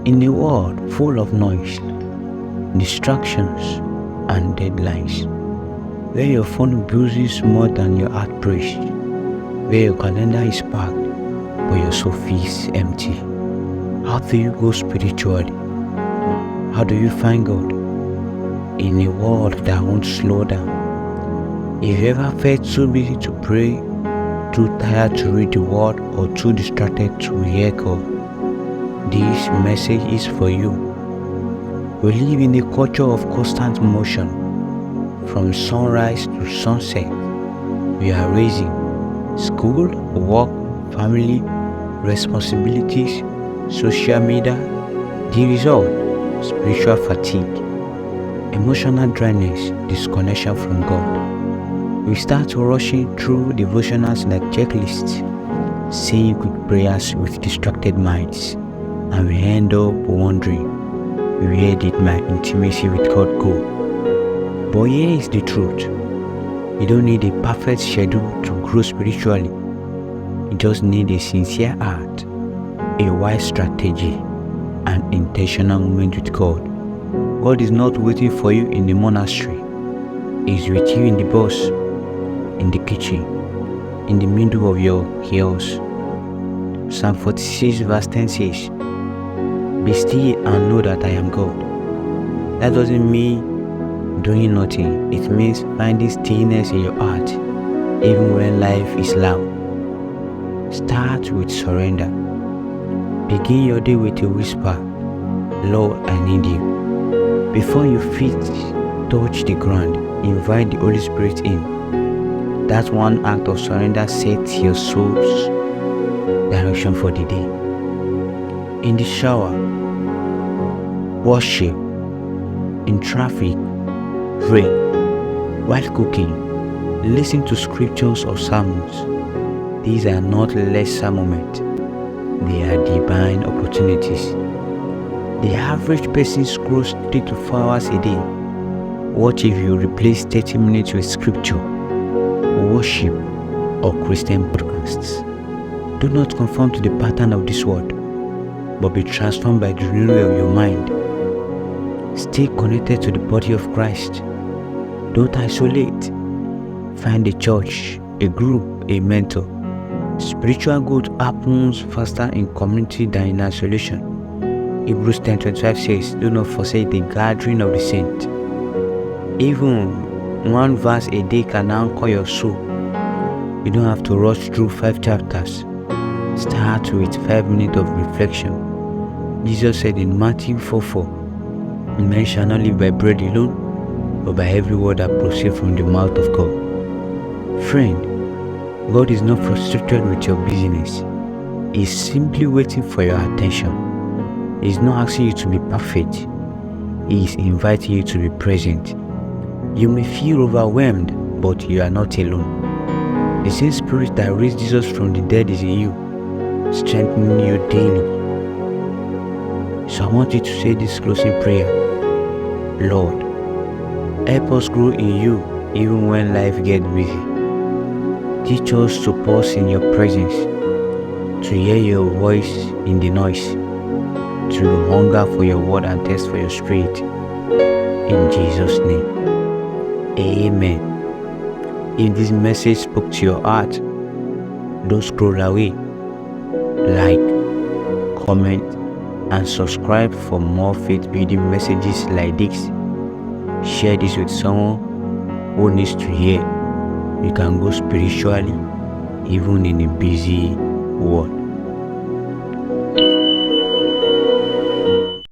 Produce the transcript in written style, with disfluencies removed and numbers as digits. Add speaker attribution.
Speaker 1: In a world full of noise, distractions, and deadlines, where your phone buzzes more than your heart prays, where your calendar is packed but your soul feels empty, how do you go spiritually? How do you find God in a world that won't slow down? If you ever felt too busy to pray, too tired to read the word, or too distracted to hear God, this message is for you. We live in a culture of constant motion. From sunrise to sunset, we are raising school, work, family, responsibilities, social media. The result: spiritual fatigue, emotional dryness, disconnection from God. We start rushing through devotionals like checklists, saying quick prayers with distracted minds, and we end up wondering, where did my intimacy with God go? But here is the truth: you don't need a perfect schedule to grow spiritually. You just need a sincere heart, a wise strategy, and intentional moment with God. God is not waiting for you in the monastery. He's with you in the bus, in the kitchen, in the middle of your chaos. Psalm 46 verse 10 says, "Be still and know that I am God." That doesn't mean doing nothing. It means finding stillness in your heart, even when life is loud. Start with surrender. Begin your day with a whisper, "Lord, I need you." Before your feet touch the ground, invite the Holy Spirit in. That one act of surrender sets your soul's direction for the day. In the shower, worship. In traffic, pray. While cooking, listen to scriptures or sermons. These are not lesser moments. They are divine opportunities. The average person scrolls 3 to 4 hours a day. What if you replace 30 minutes with scripture, worship, or Christian podcasts? Do not conform to the pattern of this world, but be transformed by the renewal of your mind. Stay connected to the body of Christ. Don't isolate. Find a church, a group, a mentor. Spiritual growth happens faster in community than in isolation. Hebrews 10:25 says, "Do not forsake the gathering of the saints." Even one verse a day can anchor your soul. You don't have to rush through 5 chapters. Start with 5 minutes of reflection. Jesus said in Matthew 4:4, "Man shall not live by bread alone, but by every word that proceeds from the mouth of God." Friend, God is not frustrated with your busyness. He's simply waiting for your attention. He's not asking you to be perfect. He is inviting you to be present. You may feel overwhelmed, but you are not alone. The same Spirit that raised Jesus from the dead is in you, strengthening you daily. So I want you to say this closing prayer. Lord, help us grow in you even when life gets busy. Teach us to pause in your presence, to hear your voice in the noise, to hunger for your word and thirst for your spirit. In Jesus' name, amen. If this message spoke to your heart, don't scroll away. Like, comment, and subscribe for more faith-building messages like this. Share this with someone who needs to hear. You can go spiritually even in a busy world.